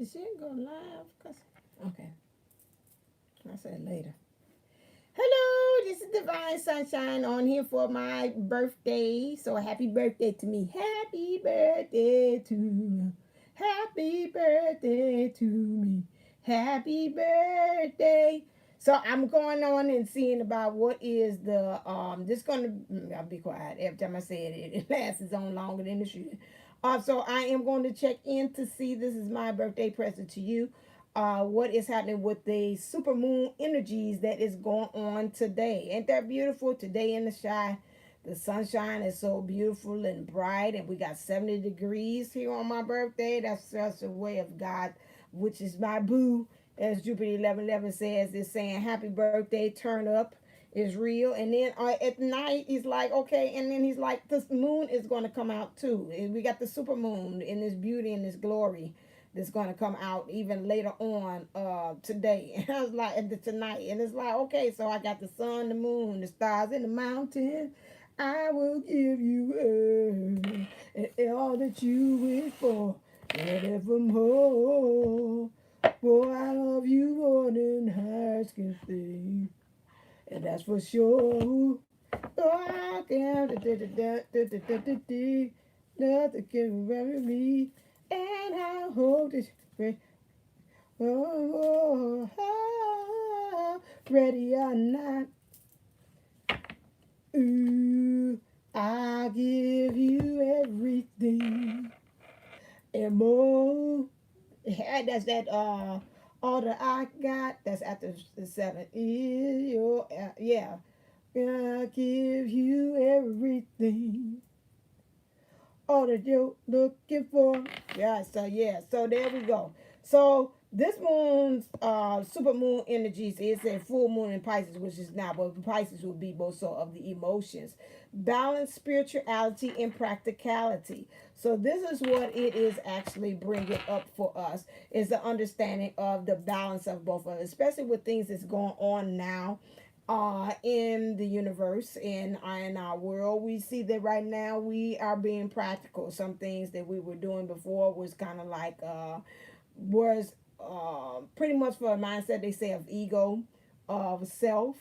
Is she go live? Okay, I'll say it later. Hello, this is Divine Sunshine on here for my birthday. So happy birthday to me. Happy birthday to me. Happy birthday to me. Happy birthday. So I'm going on and seeing about what is the just gonna I'll be quiet every time I say it, it lasts on longer than it should. So I am going to check in to see, this is my birthday present to you, what is happening with the super moon energies that is going on today. Ain't that beautiful? Today in the sky, the sunshine is so beautiful and bright, and we got 70 degrees here on my birthday. That's just a way of God, which is my boo. As Jupiter 1111 says, is saying happy birthday, turn up, is real. And then at night, he's like, okay, and then he's like, this moon is going to come out too. And we got the super moon in this beauty and this glory that's going to come out even later on today. And I was like, tonight. And it's like, okay, so I got the sun, the moon, the stars, and the mountains. I will give you all that you wish for, and evermore. Boy, I love you more than hearts can say, and that's for sure. Oh, I can't, nothing can bury me, and I hope that ready or not, ooh, I give you everything and more. Yeah, that's that all that I got. That's after the 7 is your yeah. I give you everything, all that you're looking for. Yeah, so there we go. So this moon's super moon energies is a full moon in Pisces, which is now, but Pisces will be both so of the emotions, balance, spirituality, and practicality. So this is what it is actually bringing up for us, is the understanding of the balance of both of us, especially with things that's going on now in the universe and in our world. We see that right now we are being practical. Some things that we were doing before was kind of like was pretty much for a mindset, they say, of ego, of self,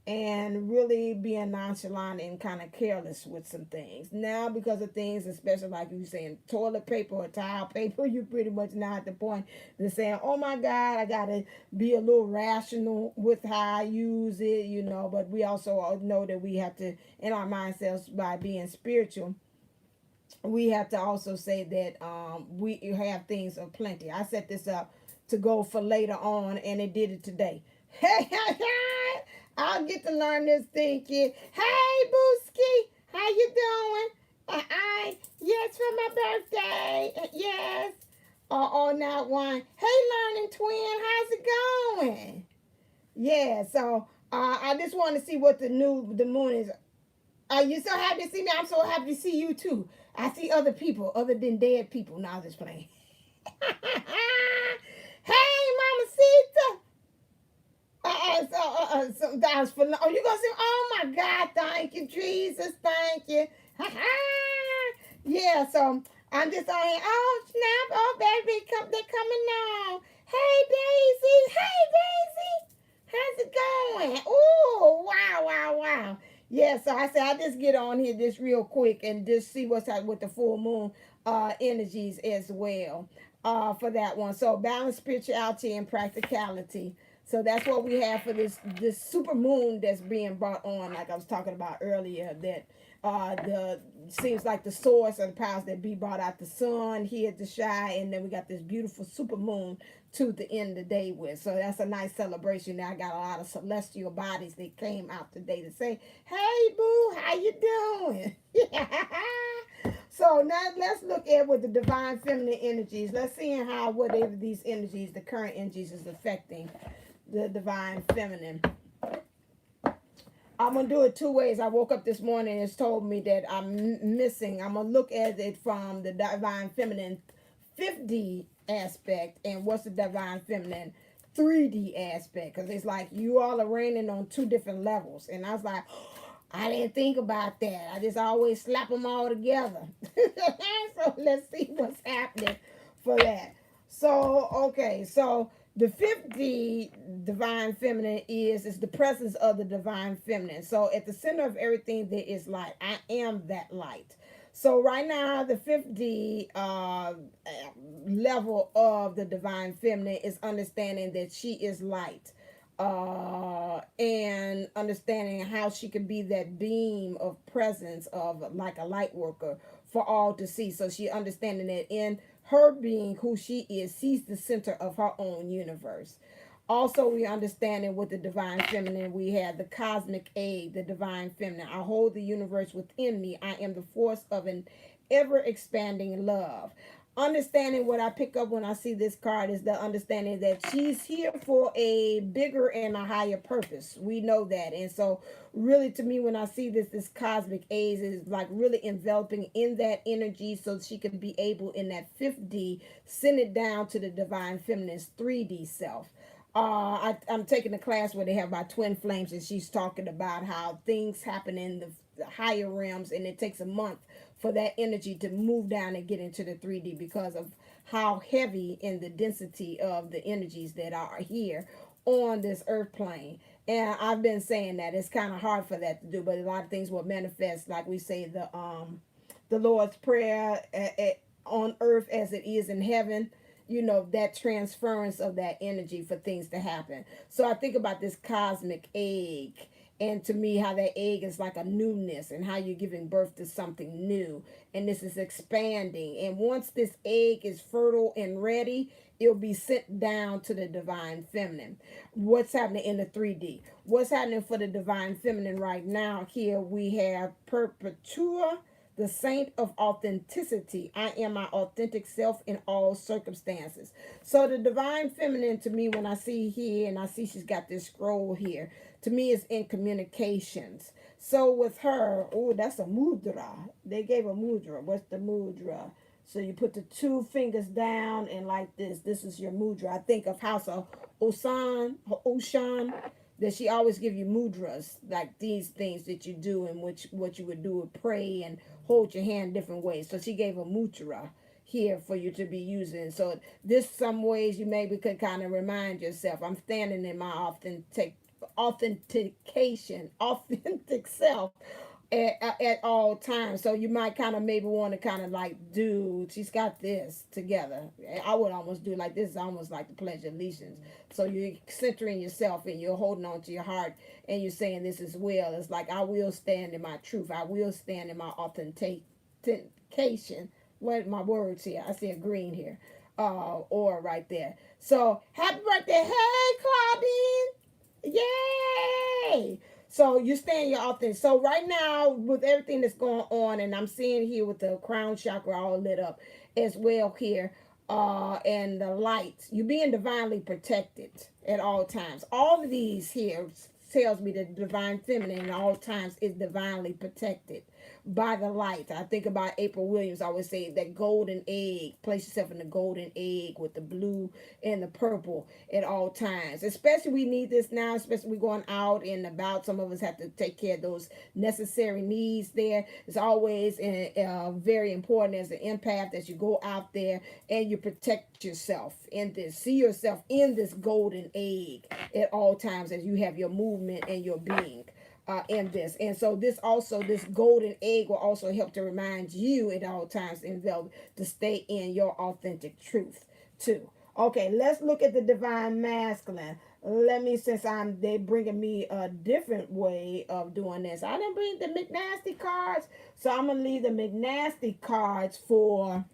and really being nonchalant and kind of careless with some things. Now, because of things, especially like you saying toilet paper or tile paper, you pretty much now at the point they're saying, oh my God, I gotta be a little rational with how I use it, you know. But we also know that we have to, in our mindsets, by being spiritual, we have to also say that we have things of plenty. I set this up to go for later on, and it did it today. Hey, I'll get to learn this thing, kid. Hey, Booski, how you doing? Yes, for my birthday. Yes. On that one. Hey, learning twin, how's it going? Yeah. So I just want to see what the moon is. Are you so happy to see me? I'm so happy to see you too. I see other people other than dead people. Now I'm just playing. Hey, Mama Sita. So that was for. Oh, you gonna say? Oh my God! Thank you, Jesus. Thank you. Yeah. So I'm just saying. Oh snap! Oh baby, they're coming now. Hey Daisy. Hey Daisy. How's it going? Oh wow, wow, wow. Yeah. So I said I just get on here just real quick and just see what's happening with the full moon energies as well. For that one. So balance, spirituality, and practicality. So that's what we have for this super moon that's being brought on, like I was talking about earlier. That the seems like the source of the powers that be brought out the sun here to shine, and then we got this beautiful super moon to the end of the day with. So that's a nice celebration. Now I got a lot of celestial bodies that came out today to say, "Hey, boo, how you doing?" So now let's look at what the divine feminine energies. Let's see how whatever these energies, the current energies, is affecting the divine feminine. I'm gonna do it two ways. I woke up this morning and it's told me that I'm missing. I'm gonna look at it from the divine feminine 5D aspect and what's the divine feminine 3D aspect, because it's like you all are reigning on two different levels. And I was like, I didn't think about that. I just always slap them all together. So let's see what's happening for that. So, okay, so the 50 divine feminine is the presence of the divine feminine. So at the center of everything there is light. I am that light. So right now the 50 level of the divine feminine is understanding that she is light, and understanding how she can be that beam of presence of like a light worker for all to see. So she understanding that in her being who she is, she's the center of her own universe. Also, we understanding with the divine feminine, we have the cosmic egg, the divine feminine. I hold the universe within me. I am the force of an ever expanding love. Understanding what I pick up when I see this card is the understanding that she's here for a bigger and a higher purpose. We know that. And so really to me when I see this cosmic age is like really enveloping in that energy so she can be able in that 5D send it down to the divine feminine's 3D self. I'm taking a class where they have about twin flames, and she's talking about how things happen in the higher realms, and it takes a month for that energy to move down and get into the 3D because of how heavy in the density of the energies that are here on this earth plane. And I've been saying that it's kind of hard for that to do, but a lot of things will manifest, like we say the Lord's prayer on earth as it is in heaven. You know, that transference of that energy for things to happen. So I think about this cosmic egg, and to me how that egg is like a newness and how you're giving birth to something new, and this is expanding, and once this egg is fertile and ready, it'll be sent down to the divine feminine. What's happening in the 3D? What's happening for the divine feminine right now? Here we have Perpetua, the saint of authenticity. I am my authentic self in all circumstances. So the divine feminine to me, when I see here and I see she's got this scroll here, to me is in communications. So with her, oh, that's a mudra. They gave a mudra. What's the mudra? So you put the two fingers down and like this. This is your mudra. I think of House of Oshan, that she always give you mudras, like these things that you do, and which what you would do would pray and hold your hand different ways. So she gave a mudra here for you to be using. So this some ways you maybe could kind of remind yourself, I'm standing in my authentic self at all times. So you might kind of maybe want to kind of like do, she's got this together. I would almost do like this is almost like the Pledge of Allegiance. So you're centering yourself and you're holding on to your heart and you're saying this as well. It's like I will stand in my truth. I will stand in my authentication. What are my words here? I see a green here. Or right there. So happy birthday. Hey Claudine. Yay! So you stay in your authentic. So right now, with everything that's going on, and I'm seeing here with the crown chakra all lit up as well here, and the lights, you're being divinely protected at all times. All of these here tells me that the divine feminine at all times is divinely protected by the light. I think about April Williams always say that golden egg. Place yourself in the golden egg with the blue and the purple at all times. Especially we need this now, especially we going out and about. Some of us have to take care of those necessary needs there. It's always very important as an empath that you go out there and you protect yourself in this. See yourself in this golden egg at all times as you have your movement and your being in this. And so this also, this golden egg will also help to remind you at all times envelop to stay in your authentic truth too. Okay, let's look at the divine masculine. Let me, since they bringing me a different way of doing this. I didn't bring the Mcnealy cards, so I'm gonna leave the Mcnealy cards for.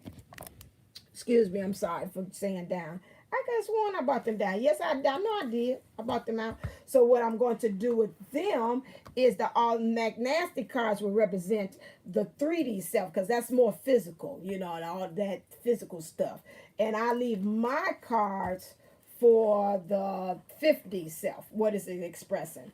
Excuse me, I'm sorry for saying down. I could have sworn I brought them down. Yes, I know I did. I brought them out. So what I'm going to do with them is the all Mcnealy cards will represent the 3D self because that's more physical, you know, and all that physical stuff. And I leave my cards for the 50 self. What is it expressing?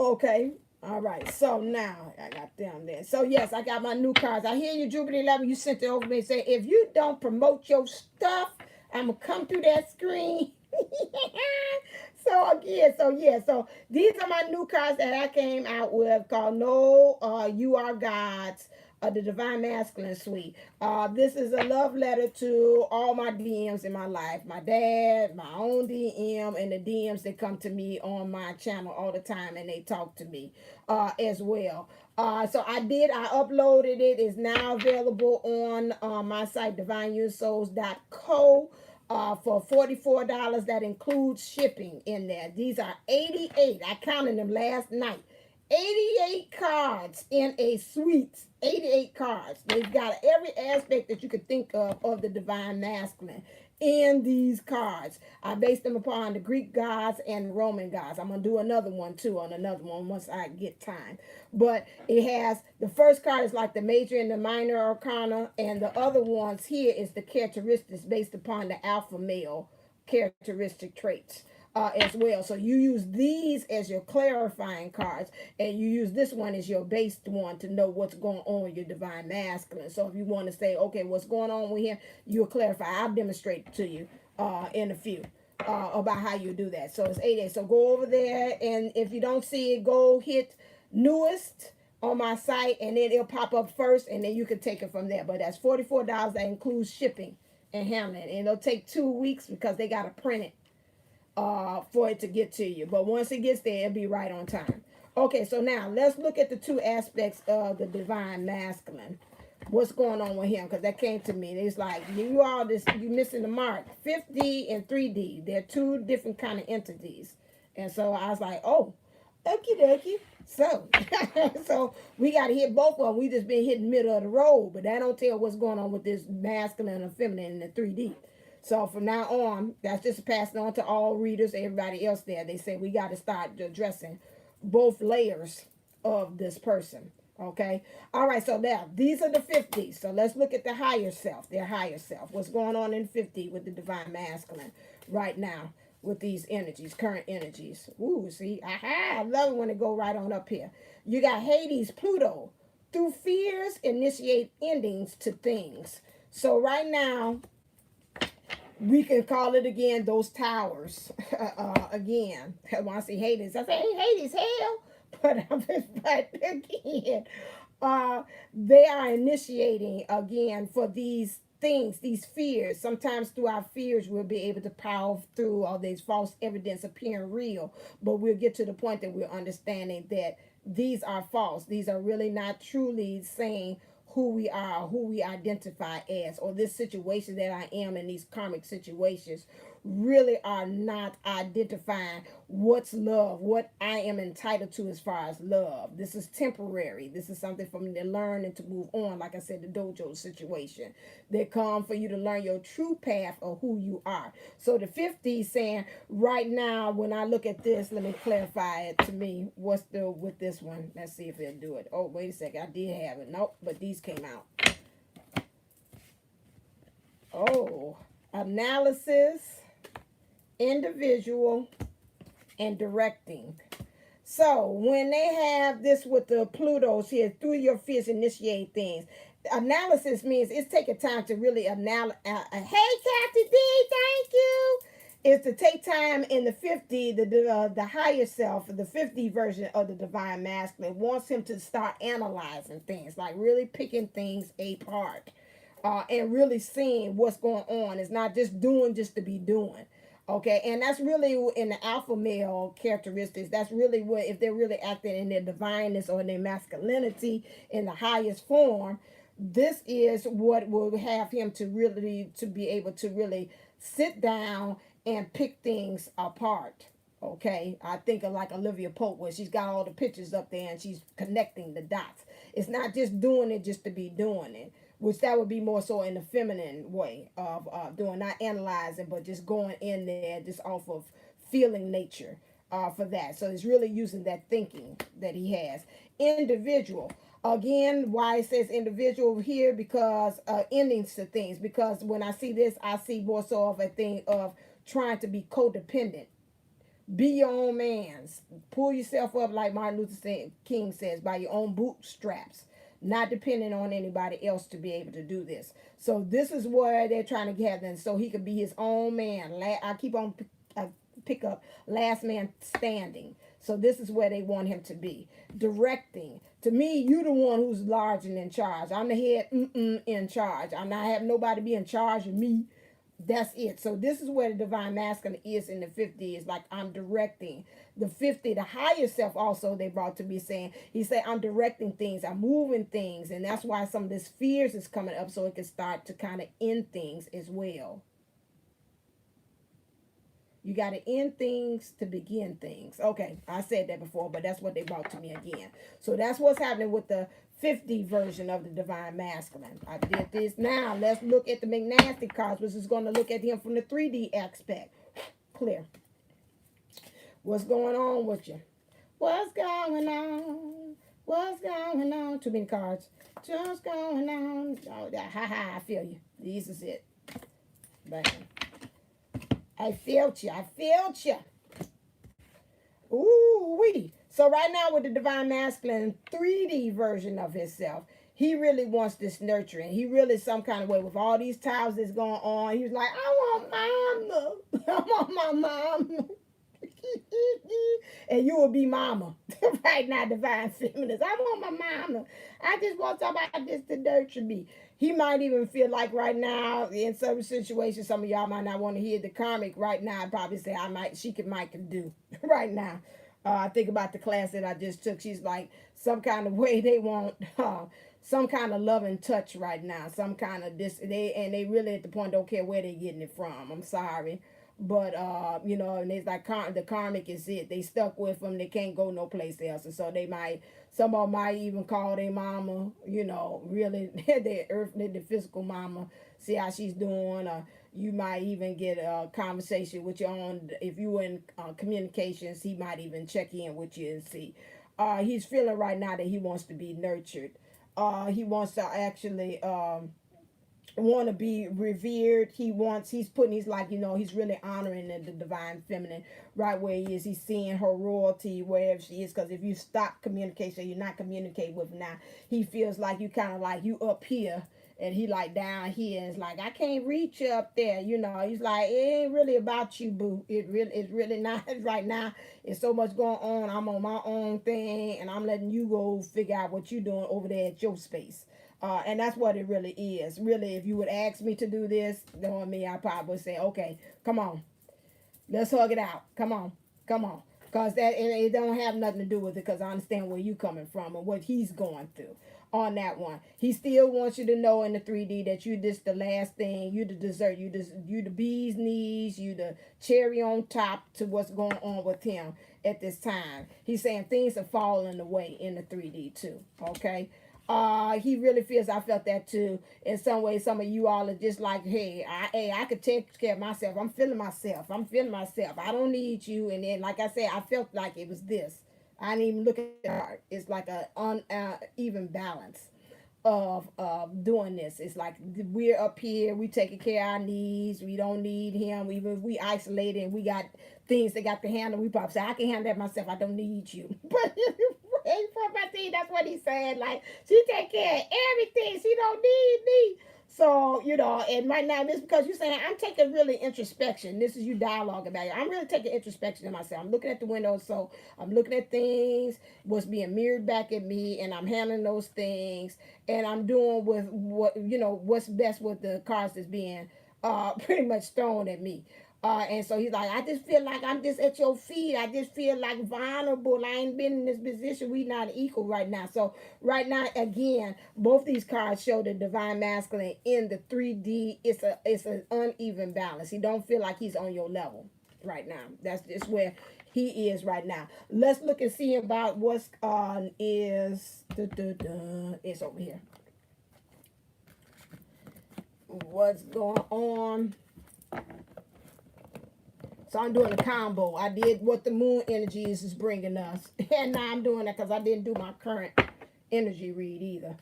Okay. All right. So now I got them there. So yes, I got my new cards. I hear you, Jupiter 11. You sent it over me and say, if you don't promote your stuff, I'm going to come through that screen. So again, so these are my new cards that I came out with called No, You Are God's the Divine Masculine Suite. This is a love letter to all my DMs in my life. My dad, my own DM, and the DMs that come to me on my channel all the time and they talk to me as well. So I uploaded it. It's now available on my site, divineunisouls.co. For $44. That includes shipping in there. These are 88. I counted them last night. 88 cards in a suite. 88 cards. They've got every aspect that you could think of the divine masculine in these cards. I based them upon the Greek gods and Roman gods. I'm going to do another one too on another one once I get time. But it has, the first card is like the major and the minor arcana, and the other ones here is the characteristics based upon the alpha male characteristic traits. As well. So you use these as your clarifying cards, and you use this one as your based one to know what's going on with your divine masculine. So if you want to say, okay, what's going on with him, you'll clarify. I'll demonstrate to you in a few about how you do that. So it's 8 So go over there, and if you don't see it, go hit newest on my site, and then it'll pop up first, and then you can take it from there. But that's $44. That includes shipping and handling, and it'll take 2 weeks because they got to print it for it to get to you. But once it gets there, it'll be right on time. Okay, so now let's look at the two aspects of the divine masculine. What's going on with him? Because that came to me. It's like, you missing the mark. 5D and 3D. They're two different kind of entities. And so I was like, oh, okie dokie. So, so we got to hit both of them. We just been hitting middle of the road. But that don't tell what's going on with this masculine and feminine in the 3D. So from now on, that's just passed on to all readers, everybody else there. They say we got to start addressing both layers of this person. Okay. All right. So now these are the 50s. So let's look at the higher self, their higher self. What's going on in 50 with the divine masculine right now with these energies, current energies. Ooh, see, aha, I love it when it go right on up here. You got Hades, Pluto. Through fears, initiate endings to things. So right now, we can call it again those towers again. When I say Hades, I say, hey, Hades, hell. But again, they are initiating again for these things, these fears. Sometimes through our fears, we'll be able to power through all these false evidence appearing real. But we'll get to the point that we're understanding that these are false. These are really not truly saying who we are, who we identify as, or this situation that I am in, these karmic situations really are not identifying what's love, what I am entitled to as far as love. This is temporary. This is something for me to learn and to move on. Like I said, the dojo situation. They come for you to learn your true path of who you are. So the 50s saying right now, when I look at this, let me clarify it to me. What's the with this one? Let's see if it'll do it. Oh, wait a second. I did have it. Nope, but these came out. Oh, analysis, individual, and directing. So when they have this with the Plutos here, through your fears initiate things. Analysis means it's taking time to really analyze. Hey, Captain D, thank you. Is to take time in the 50, the higher self, the 50 version of the divine masculine wants him to start analyzing things, like really picking things apart, and really seeing what's going on. It's not just doing just to be doing. Okay, and that's really in the alpha male characteristics. That's really what, if they're really acting in their divineness or in their masculinity in the highest form, this is what will have him to really, to be able to really sit down and pick things apart. Okay, I think of like Olivia Pope, where she's got all the pictures up there and she's connecting the dots. It's not just doing it just to be doing it, which that would be more so in the feminine way of doing, not analyzing, but just going in there just off of feeling nature for that. So it's really using that thinking that he has. Individual. Again, why it says individual here, because endings to things. Because when I see this, I see more so of a thing of trying to be codependent. Be your own man. Pull yourself up, like Martin Luther King says, by your own bootstraps. Not depending on anybody else to be able to do this. So this is where they're trying to get them, so he could be his own man. I keep on pick up last man standing. So this is where they want him to be. Directing, To me, you the one who's large and in charge. I'm the head in charge. I'm not having nobody be in charge of me. That's it. So this is where the divine masculine is in the 50. Is like I'm directing. The 50, the higher self also they brought to me saying, he said, I'm directing things, I'm moving things. And that's why some of this fears is coming up so it can start to kind of end things as well. You got to end things to begin things. Okay, I said that before, but that's what they brought to me again. So that's what's happening with the 50 version of the divine masculine. I did this. Now let's look at the Mcnealy cards, which is going to look at him from the 3D aspect. Clear. What's going on with you? What's going on? What's going on? Too many cards. Just going on. Oh, I feel you. This is it. Bam. I felt you. I felt you. Ooh, wee. So right now with the divine masculine 3D version of himself, he really wants this nurturing. He really some kind of way with all these times that's going on. He's like, I want mama. I want my mama. And you will be mama. Right now, divine feminist. I want my mama. I just want somebody just to nurture me. He might even feel like right now, in certain situations, some of y'all might not want to hear the karmic right now. I'd probably say she might do right now. I think about the class that I just took. She's like, some kind of way they want some kind of love and touch right now. Some kind of this. They really at the point don't care where they're getting it from. I'm sorry. But you know, and it's like the karmic is it. They stuck with them. They can't go no place else, and so some of them might even call their mama. You know, really their earthly, the physical mama. See how she's doing. You might even get a conversation with your own. If you were in communications, he might even check in with you and see. He's feeling right now that he wants to be nurtured. He wants to actually. Want to be revered. He's like, you know, he's really honoring the divine feminine right where he is. He's seeing her royalty wherever she is, because if you stop communication, you're not communicating with him now. He feels like you kind of like you up here and he like down here, and it's like I can't reach you up there, you know. He's like, it ain't really about you, boo. It's really not. Right now it's so much going on. I'm on my own thing and I'm letting you go figure out what you're doing over there at your space. And that's what it really is. Really, if you would ask me to do this, knowing me, I probably would say, okay, come on. Let's hug it out. Come on. Come on. Because it don't have nothing to do with it, because I understand where you coming from and what he's going through on that one. He still wants you to know in the 3D that you just the last thing. You the dessert. You the bee's knees. You the cherry on top to what's going on with him at this time. He's saying things are falling away in the 3D too. Okay. He really feels, I felt that too. In some way, some of you all are just like, hey, I could take care of myself. I'm feeling myself. I don't need you. And then, like I said, I felt like it was this. I didn't even look at it. It's like a uneven balance of doing this. It's like we're up here, we taking care of our needs. We don't need him. Even if we isolated and we got things that got to handle, we probably say, I can handle that myself. I don't need you. But that's what he said. Like, she take care of everything. She don't need me. So, you know, and right now, this because you're saying, I'm taking really introspection. This is you dialogue about it. I'm really taking introspection in myself. I'm looking at the window, so I'm looking at things, what's being mirrored back at me, and I'm handling those things, and I'm doing with what's best with the cards that's being pretty much thrown at me. And so he's like, I just feel like I'm just at your feet. I just feel like vulnerable. I ain't been in this position. We not equal right now. So right now, again, both these cards show the divine masculine in the 3D. It's an uneven balance. He don't feel like he's on your level right now. That's just where he is right now. Let's look and see about what's it's over here. What's going on? So I'm doing a combo. I did what the moon energies is bringing us. And now I'm doing that because I didn't do my current energy read either.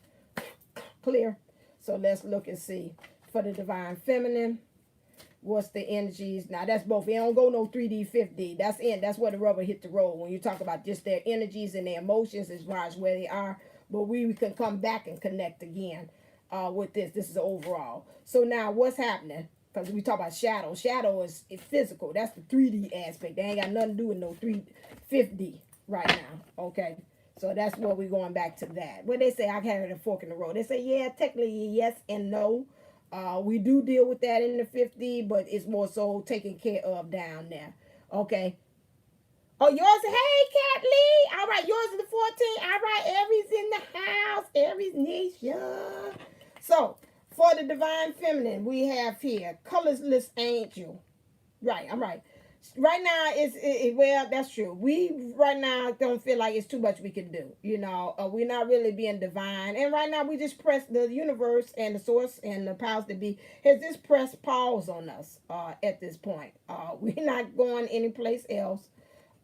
Clear? So let's look and see. For the divine feminine, what's the energies? Now that's both. It don't go no 3D, 5D. That's in. That's where the rubber hit the road. When you talk about just their energies and their emotions as far as where they are. But we can come back and connect again with this. This is overall. So now what's happening? Because we talk about shadow. Shadow is physical. That's the 3D aspect. They ain't got nothing to do with no 5D right now. Okay. So that's where we're going back to that. When they say I carried a fork in the road, they say, yeah, technically yes and no. We do deal with that in the 50, but it's more so taken care of down there. Okay. Oh, yours, hey, Cat Lee. All right, yours is the 14. All right, Aries in the house, Aries nation. So, for the divine feminine, we have here colorless angel. Right, I'm right. Right now, well, that's true. We right now don't feel like it's too much we can do. We're not really being divine, and right now we just press the universe and the source and the powers that be has just pressed pause on us. At this point, we're not going anyplace else.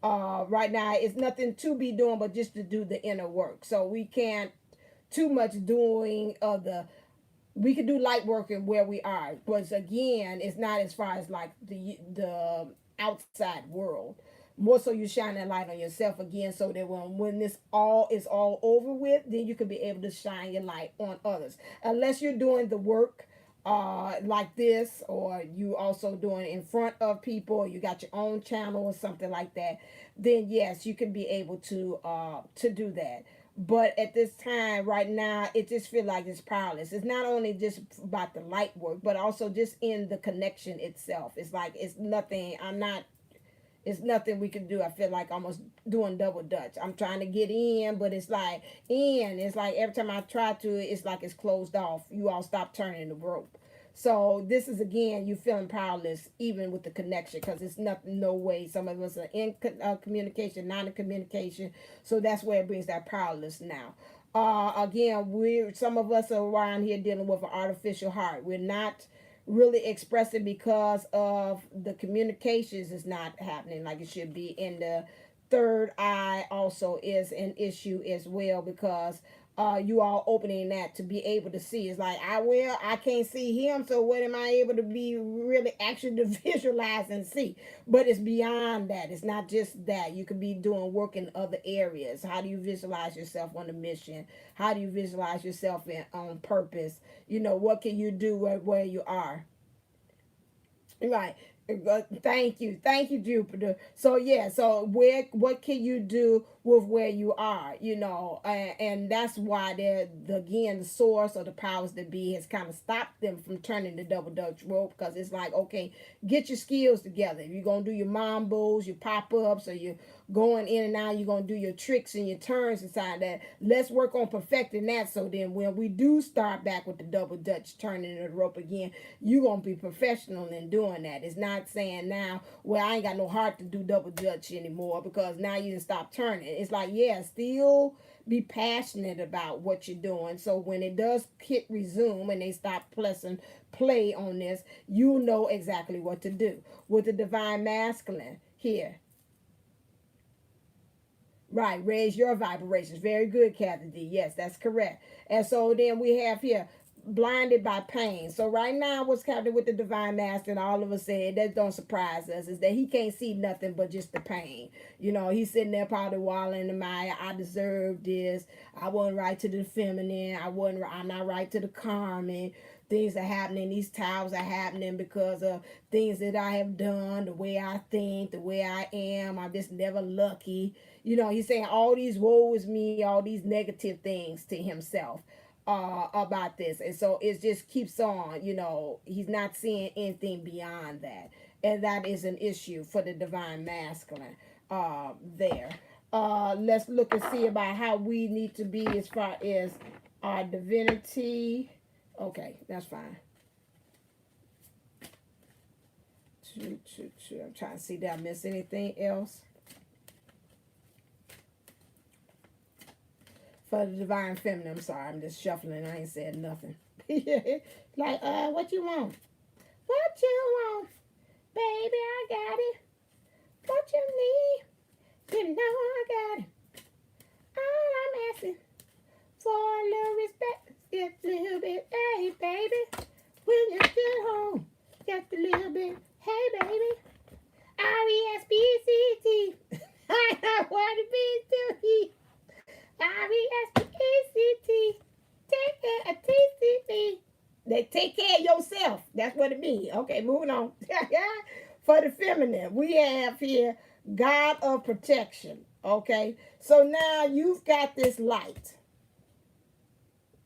Right now, it's nothing to be doing but just to do the inner work. So we can't too much doing of the we can do light work in where we are, but again, it's not as far as like the outside world. More so, you shine that light on yourself again, so that when this all is all over with, then you can be able to shine your light on others. Unless you're doing the work like this, or you also doing it in front of people, or you got your own channel or something like that, then yes, you can be able to do that. But at this time right now, it just feel like it's powerless. It's not only just about the light work, but also just in the connection itself. It's like it's nothing. It's nothing we can do. I feel like almost doing double dutch. I'm trying to get in, but it's like in. It's like every time I try to, it's like it's closed off. You all stop turning the rope. So this is again, you feeling powerless even with the connection, because it's nothing, no way. Some of us are in communication, not in communication. So that's where it brings that powerless now. Again, some of us are around here dealing with an artificial heart. We're not really expressing because of the communications is not happening like it should be. In the third eye also is an issue as well, because you all opening that to be able to see. It's like I can't see him, so what am I able to be really actually to visualize and see? But it's beyond that. It's not just that. You could be doing work in other areas. How do you visualize yourself on a mission? How do you visualize yourself on purpose? What can you do where you are? Right. Thank you, Jupiter. So yeah, so what can you do with where you are? And that's why again, the source or the powers that be has kind of stopped them from turning the double dutch rope, because it's like, okay, get your skills together. If you're gonna do your mambos, your pop ups, or you're going in and out, you're gonna do your tricks and your turns inside that. Let's work on perfecting that, so then when we do start back with the double dutch turning the rope again, you're gonna be professional in doing that. It's not saying now, well, I ain't got no heart to do double dutch anymore because now you didn't stop turning. It's like, yeah, still be passionate about what you're doing, so when it does hit resume and they stop pressing play on this, you know exactly what to do. With the divine masculine here, right, raise your vibrations. Very good, Kathy D. Yes, that's correct. And so then we have here blinded by pain. So right now, what's happening with the divine master, and all of us said that don't surprise us, is that he can't see nothing but just the pain. He's sitting there probably wallowing in the mire. I deserve this. I wasn't right to the feminine. I'm not right to the karmic. Things are happening. These times are happening because of things that I have done, the way I think, the way I am. I'm just never lucky. He's saying all these woe is me, all these negative things to himself about this. And so it just keeps on. He's not seeing anything beyond that. And that is an issue for the divine masculine there. Let's look and see about how we need to be as far as our divinity. Okay, that's fine. I'm trying to see, did I miss anything else? For the divine feminine, I'm sorry, I'm just shuffling. I ain't said nothing. Like, what you want? What you want? Baby, I got it. What you need? You know I got it. All I'm asking for a little respect, just a little bit. Hey, baby, when you get home, just a little bit. Hey, baby, R-E-S-P-C-T. I want to be too. R-E-S-P-E-C-T. Take care of T-C-T. They take care of yourself. That's what it means. Okay, moving on. For the feminine, we have here God of protection. Okay, so now you've got this light.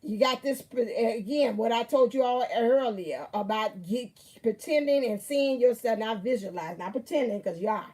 You got this again. What I told you all earlier about pretending and seeing yourself, not visualize, not pretending, because you are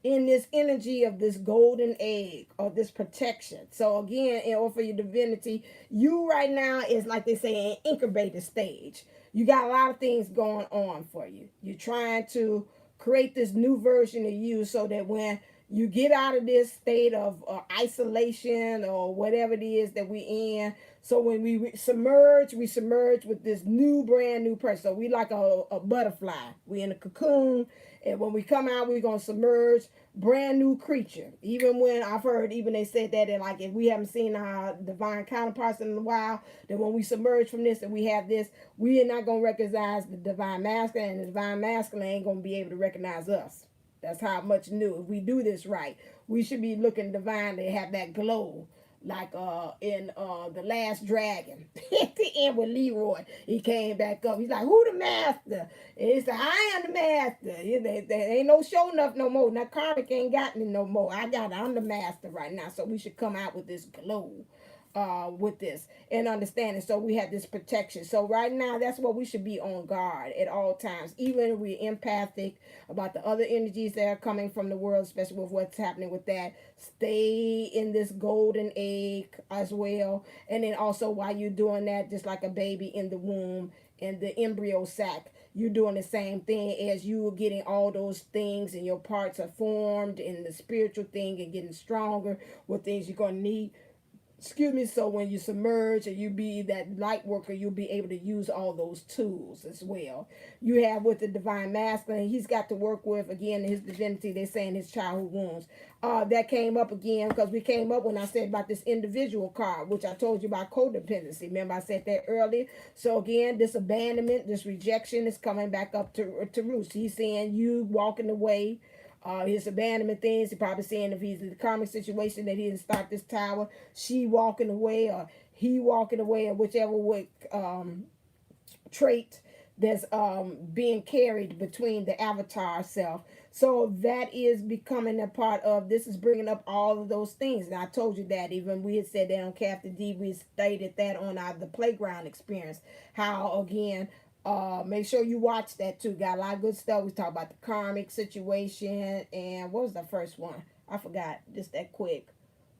in this energy of this golden egg or this protection. So again, in order for your divinity, you right now is like they say an incubator stage. You got a lot of things going on for you. You're trying to create this new version of you so that when you get out of this state of isolation or whatever it is that we in. So when we submerge with this new, brand new person. So we like a butterfly. We in a cocoon, and when we come out, we're gonna submerge, brand new creature. Even when I've heard, even they said that, and like if we haven't seen our divine counterparts in a while, that when we submerge from this and we have this, we are not gonna recognize the divine masculine, and the divine masculine ain't gonna be able to recognize us. That's how much new. If we do this right, we should be looking divine to have that glow. Like in The Last Dragon. At the end with Leroy. He came back up. He's like, who the master? And he said, I am the master. There ain't no show enough no more. Now Karmic ain't got me no more. I'm the master right now. So we should come out with this glow. With this and understanding, so we have this protection. So right now, that's what we should be on guard at all times, even if we're empathic about the other energies that are coming from the world, especially with what's happening with that. Stay in this golden egg as well, and then also while you're doing that, just like a baby in the womb in the embryo sac, you're doing the same thing as you are getting all those things and your parts are formed in the spiritual thing and getting stronger with things you're going to need. Excuse me. So when you submerge and you be that light worker, you'll be able to use all those tools as well. You have with the divine masculine, he's got to work with, again, his divinity. They're saying his childhood wounds. That came up again because we came up when I said about this individual card, which I told you about codependency. Remember I said that earlier. So again, this abandonment, this rejection is coming back up to roost. He's saying you walking away, his abandonment things. He probably saying if he's in the karmic situation that he didn't start this tower, she walking away or he walking away, or whichever way, trait that's being carried between the avatar self. So that is becoming a part of this, is bringing up all of those things. And I told you that, even we had said that on Captain D, we stated that on the playground experience, how again, make sure you watch that too. Got a lot of good stuff. We talked about the karmic situation, and what was the first one? I forgot. Just that quick.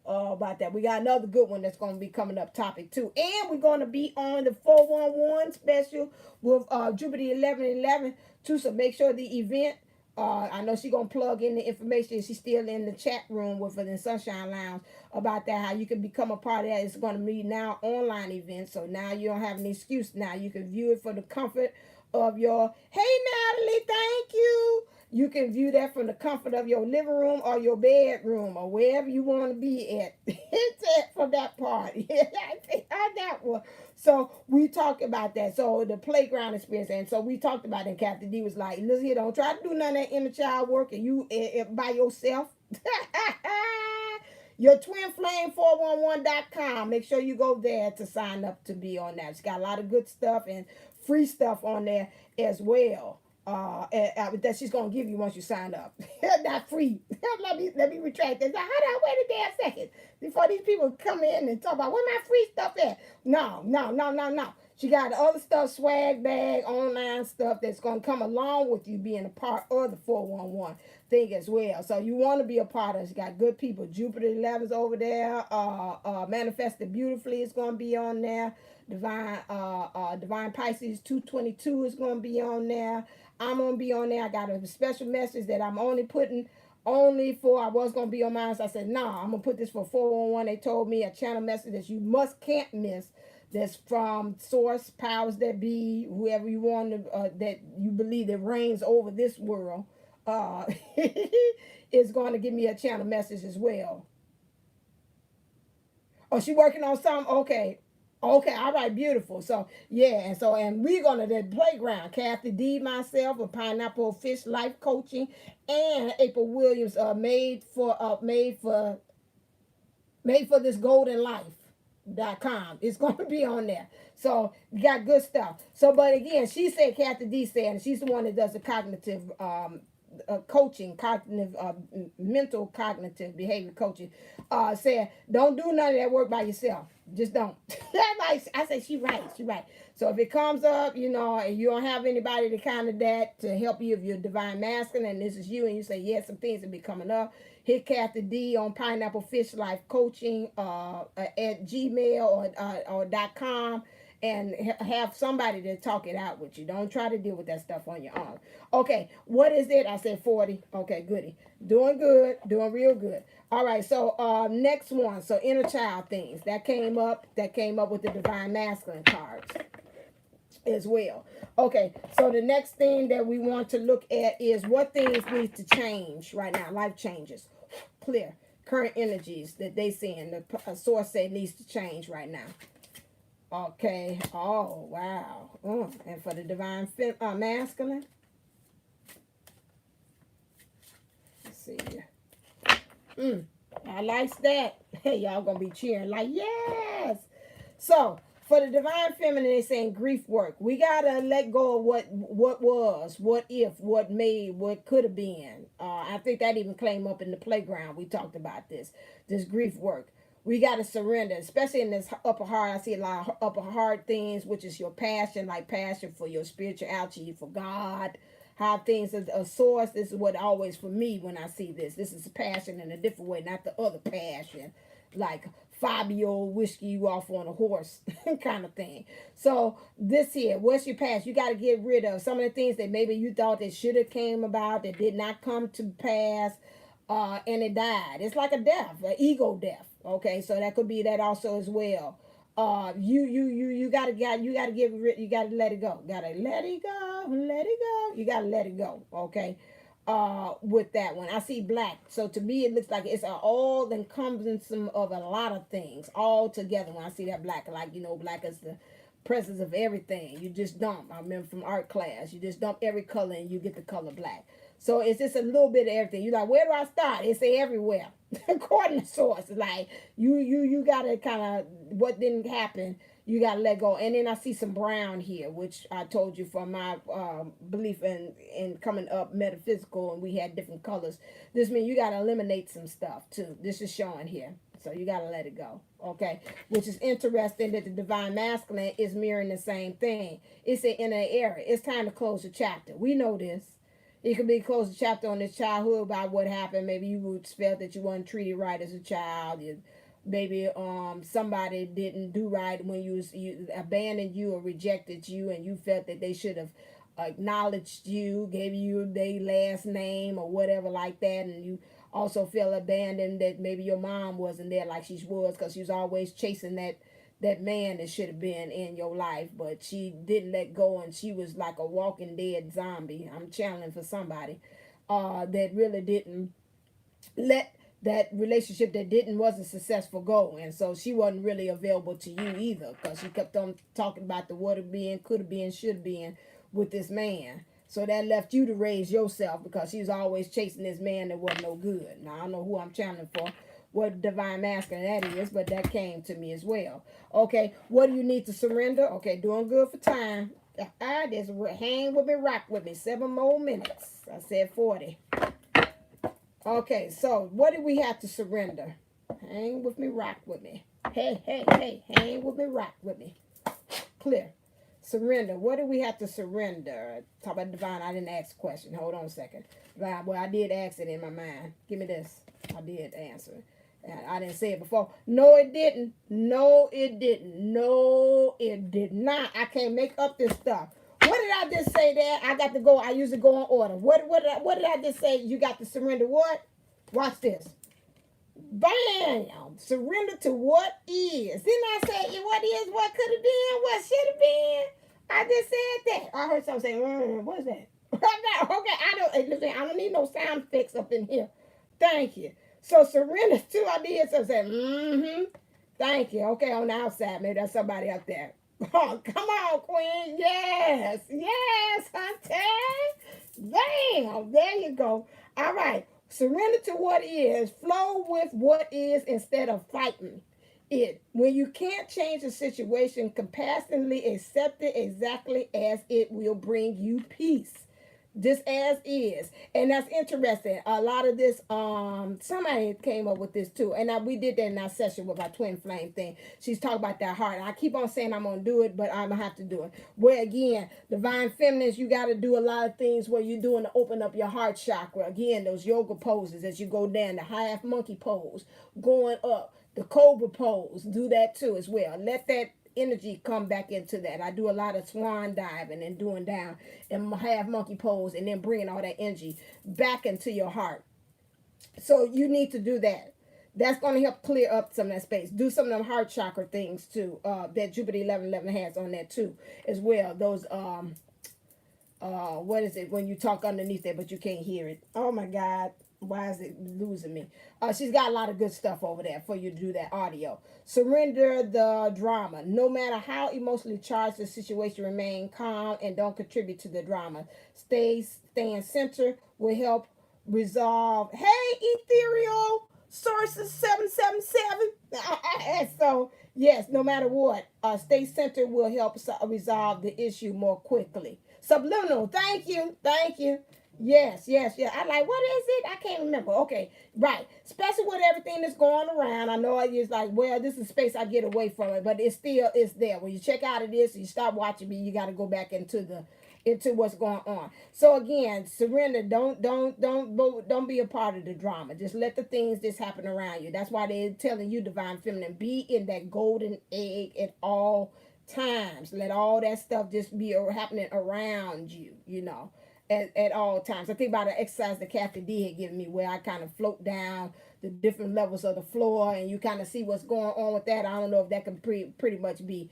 About that. We got another good one that's going to be coming up topic too. And we're going to be on the 411 special with Jupiter 1111 too. So make sure the event, I know she's going to plug in the information. She's still in the chat room with her in Sunshine Lounge about that, how you can become a part of that. It's going to be now online event. So now you don't have an excuse. Now you can view it for the comfort of your, hey Natalie, thank you. You can view that from the comfort of your living room or your bedroom or wherever you want to be at. It's it for that part. That one. So we talked about that. So the playground experience. And so we talked about it. Captain D was like, listen here, don't try to do none of that inner child work and you by yourself. Your twinflame411.com. Make sure you go there to sign up to be on that. It's got a lot of good stuff and free stuff on there as well. That she's gonna give you once you sign up. Not free. let me retract that. How do I wait a damn second before these people come in and talk about where my free stuff at? No. She got other stuff, swag bag, online stuff that's gonna come along with you being a part of the 411 thing as well. So you want to be a part of it. She got good people. Jupiter 11's over there. Manifested Beautifully is gonna be on there. Divine Pisces 222 is gonna be on there. I'm gonna be on there. I got a special message that I'm only putting only for, I was gonna be on mine. So I said, no, I'm gonna put this for 411. They told me a channel message that you can't miss. That's from source, powers that be, whoever you want to, that you believe that reigns over this world, is going to give me a channel message as well. Oh, she working on something? Okay. Okay, all right, beautiful. So yeah, and we're gonna the playground. Kathy D, myself, a Pineapple Fish Life Coaching, and April Williams, made for this golden life.com. It's gonna be on there. So you got good stuff. So but again, she said, Kathy D said, and she's the one that does the cognitive coaching, cognitive, mental cognitive behavior coaching, said, don't do none of that work by yourself. Just don't. I said, she right. So if it comes up, you know, and you don't have anybody to kind of that to help you, if you're divine masculine and this is you, and you say, yes, some things will be coming up, hit Kathy D on Pineapple Fish Life Coaching at Gmail or .com, and have somebody to talk it out with you. Don't try to deal with that stuff on your own. Okay, what is it? I said 40. Okay, goody. Doing good. Doing real good. All right, so next one. So inner child things. That came up with the divine masculine cards as well. Okay, so the next thing that we want to look at is what things need to change right now. Life changes. Clear. Current energies that they seeing. The source said needs to change right now. Okay. Oh, wow. And for the divine masculine. Let's see here. I like that. Hey, y'all gonna be cheering like, yes. So, for the divine feminine, they're saying grief work. We gotta let go of what was, what if, what made, what could have been. I think that even came up in the playground. We talked about this grief work. We got to surrender, especially in this upper heart. I see a lot of upper heart things, which is your passion, like passion for your spirituality, for God, how things are a source. This is what always for me when I see this. This is passion in a different way, not the other passion, like Fabio whiskey you off on a horse kind of thing. So this here, what's your past? You got to get rid of some of the things that maybe you thought that should have came about, that did not come to pass, and it died. It's like a death, an ego death. Okay, so that could be that also as well. You gotta get rid. You gotta let it go. Gotta let it go. Let it go. You gotta let it go. Okay. With that one, I see black. So to me, it looks like it's all encompassing of a lot of things all together. When I see that black, like, you know, black is the presence of everything. You just dump. I remember from art class, you just dump every color and you get the color black. So it's just a little bit of everything. You're like, where do I start? It's everywhere. According to source, like you gotta kind of, what didn't happen, you gotta let go. And then I see some brown here, which I told you from my belief in coming up metaphysical, and we had different colors. This means you gotta eliminate some stuff too. This is showing here. So you got to let it go, okay? Which is interesting that the divine masculine is mirroring the same thing. It's in an era. It's time to close the chapter. We know this. It could be close the chapter on this childhood about what happened. Maybe you felt that you weren't treated right as a child. Maybe somebody didn't do right when you abandoned you or rejected you, and you felt that they should have acknowledged you, gave you their last name or whatever like that, and you also feel abandoned, that maybe your mom wasn't there like she was, because she was always chasing that man that should have been in your life, but she didn't let go, and she was like a walking dead zombie. I'm channeling for somebody that really didn't let that relationship that wasn't successful go, and so she wasn't really available to you either, because she kept on talking about the would have been, could have been, should have been with this man. So that left you to raise yourself, because she was always chasing this man that wasn't no good. Now, I don't know who I'm channeling for, what divine masculine that is, but that came to me as well. Okay, what do you need to surrender? Okay, doing good for time. Just hang with me, rock with me. 7 more minutes. I said 40. Okay, so what do we have to surrender? Hang with me, rock with me. Hey, hang with me, rock with me. Clear. Surrender. What do we have to surrender? Talk about divine. I didn't ask a question. Hold on a second. Well, I did ask it in my mind. Give me this. I did answer it. I didn't say it before. No, it didn't. No, it didn't. No, it did not. I can't make up this stuff. What did I just say there? I got to go. I usually go in order. What did I just say? You got to surrender what? Watch this. Bam! Surrender to what is. Didn't I say what is, what could have been, what should have been? I just said that. I heard someone say, what is that? Okay, listen, I don't need no sound effects up in here. Thank you. So surrender to, I did so say, thank you. Okay, on the outside, maybe that's somebody up there. Oh, come on, Queen. Yes, hunter. Bam! There you go. All right. Surrender to what is. Flow with what is instead of fighting it. When you can't change the situation, compassionately accept it exactly as it will bring you peace. just as is. And that's interesting. A lot of this, somebody came up with this too, and we did that in our session with our twin flame thing. She's talking about that heart. I keep on saying I'm gonna do it, but I'm gonna have to do it. Where again, divine feminines, you got to do a lot of things where you're doing to open up your heart chakra. Again, those yoga poses as you go down, the half monkey pose, going up, the cobra pose, do that too as well. Let that energy come back into that. I do a lot of swan diving and doing down and half monkey pose, and then bringing all that energy back into your heart. So you need to do that. That's going to help clear up some of that space. Do some of them heart chakra things too. That Jupiter 1111 has on that too as well. Those what is it when you talk underneath there but you can't hear it? Oh my God, why is it losing me? She's got a lot of good stuff over there for you to do that audio. Surrender the drama. No matter how emotionally charged the situation, remain calm and don't contribute to the drama. Staying center will help resolve. Hey, ethereal sources 777. So yes, no matter what, stay centered will help resolve the issue more quickly. Subliminal. Thank you. Thank you. Yes, yes, yeah. I like, what is it? I can't remember. Okay, right. Especially with everything that's going around. I know it's like, well, this is space I get away from it, but it's there. When you check out of this, you stop watching me, you got to go back into what's going on. So again, surrender. Don't be a part of the drama. Just let the things just happen around you. That's why they're telling you, divine feminine, be in that golden egg at all times. Let all that stuff just be happening around you, at all times. I think about the exercise that Kathy D had given me, where I kind of float down the different levels of the floor, and you kind of see what's going on with that. I don't know if that can pretty much be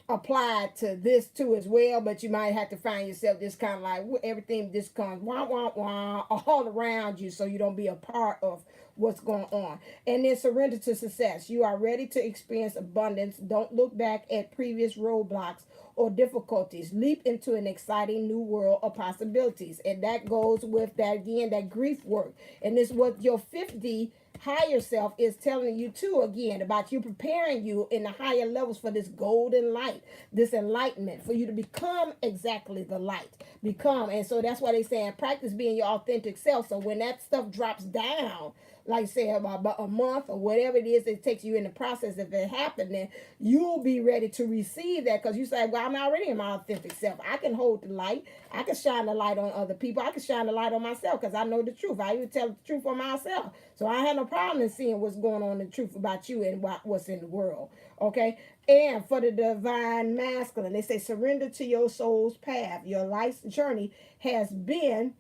applied to this too as well, but you might have to find yourself just kind of like everything just comes wah wah wah all around you, so you don't be a part of what's going on. And then surrender to success. You are ready to experience abundance. Don't look back at previous roadblocks or difficulties. Leap into an exciting new world of possibilities. And that goes with that again, that grief work. And this is what your 50 higher self is telling you too, again, about you preparing you in the higher levels for this golden light, this enlightenment, for you to become exactly the light. And so that's why they saying practice being your authentic self. So when that stuff drops down, like say about a month or whatever it is, it takes you in the process of it happening, you'll be ready to receive that, because you say, well, I'm already in my authentic self. I can hold the light. I can shine the light on other people. I can shine the light on myself, because I know the truth. I even tell the truth on myself. So I have no problem in seeing what's going on, the truth about you and what's in the world. Okay? And for the divine masculine, they say surrender to your soul's path. Your life's journey has been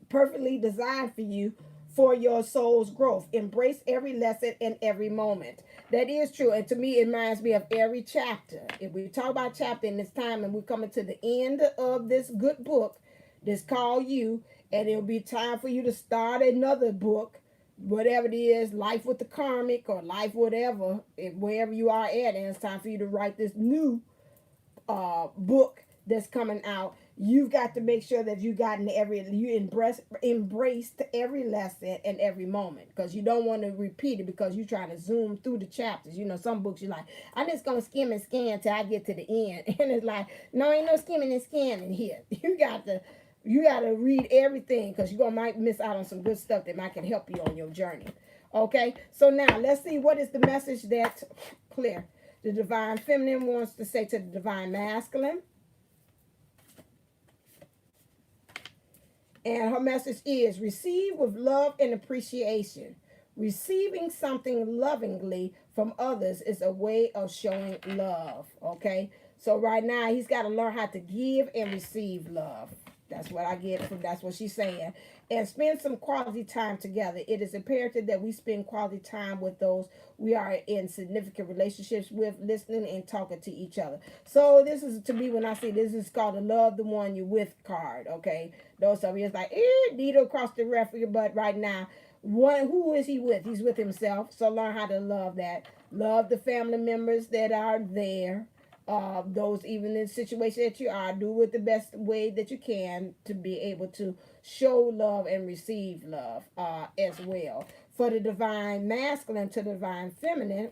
perfectly designed for you for your soul's growth. Embrace every lesson and every moment. That is true. And to me, it reminds me of every chapter. If we talk about chapter in this time and we're coming to the end of this good book, this called you, and it'll be time for you to start another book, whatever it is, life with the karmic or life whatever, wherever you are at, and it's time for you to write this new book that's coming out. You've got to make sure that you embraced every lesson and every moment, because you don't want to repeat it because you're trying to zoom through the chapters. Some books you're like, I'm just gonna skim and scan till I get to the end, and it's like, no, ain't no skimming and scanning here. You got to read everything, because might miss out on some good stuff that might can help you on your journey. Okay, so now let's see what is the message that clear the divine feminine wants to say to the divine masculine. And her message is receive with love and appreciation. Receiving something lovingly from others is a way of showing love. Okay, so right now he's got to learn how to give and receive love. That's what I get from, that's what she's saying. And spend some quality time together. It is imperative that we spend quality time with those we are in significant relationships with, listening and talking to each other. So this is, to me, when I see this, is called the love the one you with card. Okay, those of you, it's like, needle across the referee, but right now, who is he with? He's with himself. So learn how to love that. Love the family members that are there. Those even in the situation that you are, do it the best way that you can to be able to show love and receive love as well. For the divine masculine to the divine feminine,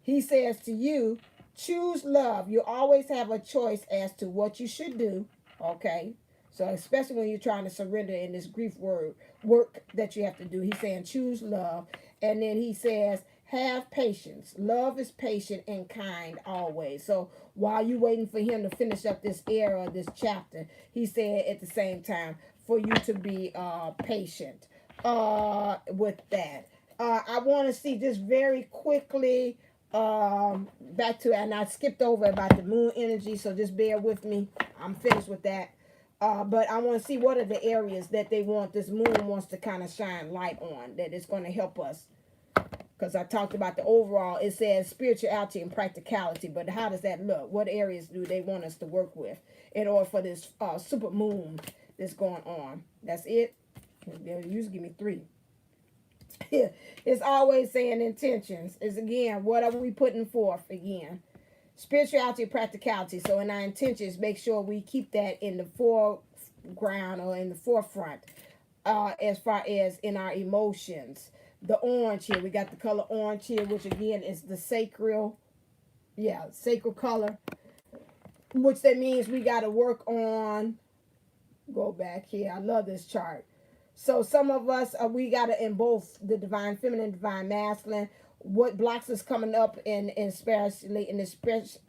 he says to you, choose love. You always have a choice as to what you should do Okay. So especially when you're trying to surrender in this grief work that you have to do. He's saying choose love. And then he says have patience. Love is patient and kind always. So while you're waiting for him to finish up this era, this chapter, he said at the same time for you to be patient with that. I want to see just very quickly back to, and I skipped over about the moon energy, so just bear with me. I'm finished with that. But I want to see what are the areas that they want, this moon wants to kind of shine light on, that it's going to help us. Because I talked about the overall, it says spirituality and practicality, but how does that look? What areas do they want us to work with in order for this super moon that's going on? That's it. You usually give me 3. It's always saying intentions. Is again, what are we putting forth again? Spirituality, practicality. So in our intentions, make sure we keep that in the foreground or in the forefront. As far as in our emotions, the orange here, we got the color orange here, which again is the sacred color, which that means we got to work on. Go back here. I love this chart. So some of us, we got to in both the divine feminine, divine masculine. What blocks us coming up in especially in the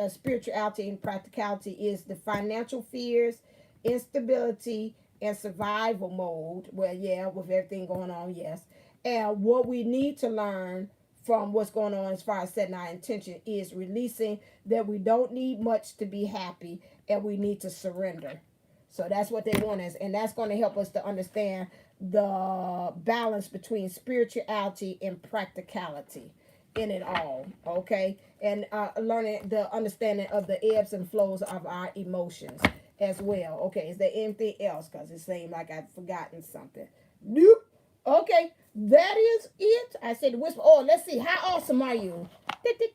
spirituality and practicality is the financial fears, instability, and survival mode. Well, yeah, with everything going on, yes. And what we need to learn from what's going on as far as setting our intention is releasing that we don't need much to be happy and we need to surrender. So that's what they want us, and that's going to help us to understand the balance between spirituality and practicality in it all. Okay, and learning the understanding of the ebbs and flows of our emotions as well. Okay, is there anything else? Because it seemed like I've forgotten something. Nope. Okay, that is it. I said whisper. Oh, let's see. How awesome are you? Let me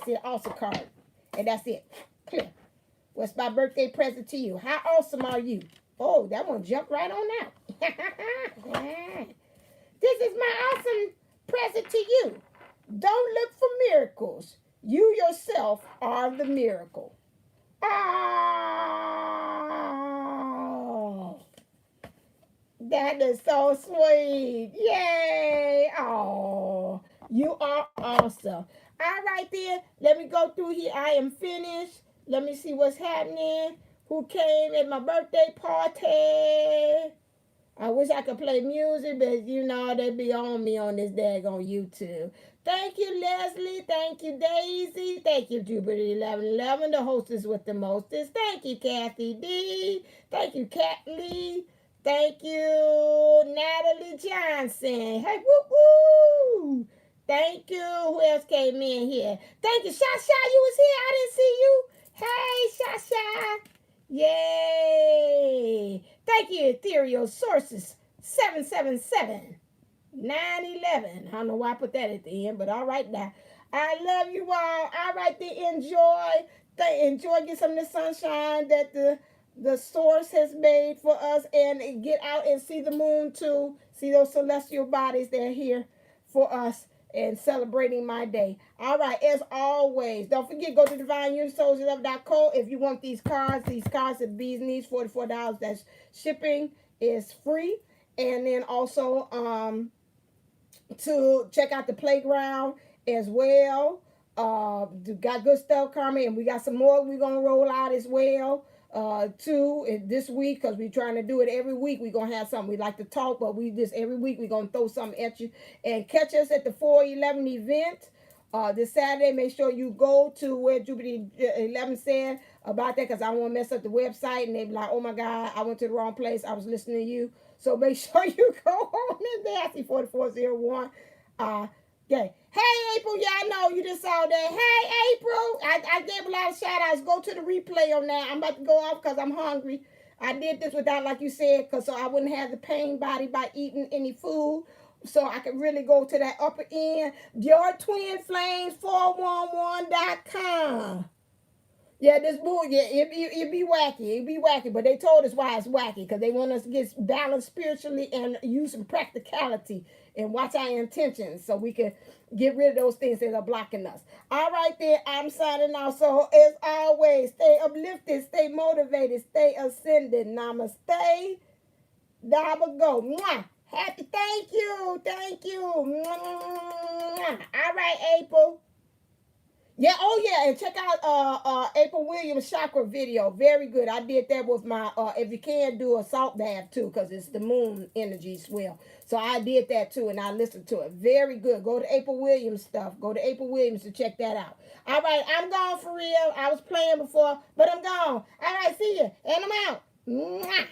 see an awesome card, and that's it. Clear. What's my birthday present to you? How awesome are you? Oh, that one jumped right on out. This is my awesome present to you. Don't look for miracles. You yourself are the miracle. Oh, that is so sweet. Yay. Oh, you are awesome. All right, then. Let me go through here. I am finished. Let me see what's happening. Who came at my birthday party? I wish I could play music, but you know they be on me on this daggone YouTube. Thank you, Leslie. Thank you, Daisy. Thank you, Jupiter 1111, the hostess with the mostest. Thank you, Kathy D. Thank you, Kat Lee. Thank you, Natalie Johnson. Hey, woo woo. Thank you. Who else came in here? Thank you, Shasha. You was here. I didn't see you. Hey, Shasha. Yay. Thank you, Ethereal Sources 777 911. I don't know why I put that at the end, but all right now. I love you all. All right, then enjoy. Enjoy, get some of the sunshine that the source has made for us, and get out and see the moon too. See those celestial bodies that are here for us and celebrating my day. All right, as always, don't forget, go to divineunisouls.co if you want these cards. These cards at Bees Needs, $44. That's shipping is free. And then also to check out the playground as well. Got good stuff coming, and we got some more we're gonna roll out as well too this week, because we're trying to do it every week. We're gonna have something. We like to talk, but we just every week we're gonna throw something at you. And catch us at the 411 event this Saturday. Make sure you go to where Jupiter 11 said about that, because I don't want to mess up the website and they be like, oh my God, I went to the wrong place, I was listening to you. So make sure you go on in there. I see 4401. Okay. Hey, April. Yeah, I know you just saw that. Hey, April. I gave a lot of shout outs. Go to the replay on that. I'm about to go off because I'm hungry. I did this without, like you said, because so I wouldn't have the pain body by eating any food. So I could really go to that upper end. Your Twin Flames 411.com. Yeah, this bull, yeah, it be wacky. It be wacky, but they told us why it's wacky because they want us to get balanced spiritually and use some practicality and watch our intentions so we can get rid of those things that are blocking us. All right, then, I'm signing off. So, as always, stay uplifted, stay motivated, stay ascended. Namaste. Double go. Mwah. Happy, thank you. Thank you. Mwah. All right, April. Yeah, oh yeah, and check out April Williams chakra video. Very good. I did that with my if you can do a salt bath too, because it's the moon energy as well. So I did that too and I listened to it. Very good. Go to April Williams stuff. Go to April Williams to check that out. All right, I'm gone for real. I was playing before, but I'm gone. All right, see you. And I'm out. Mwah.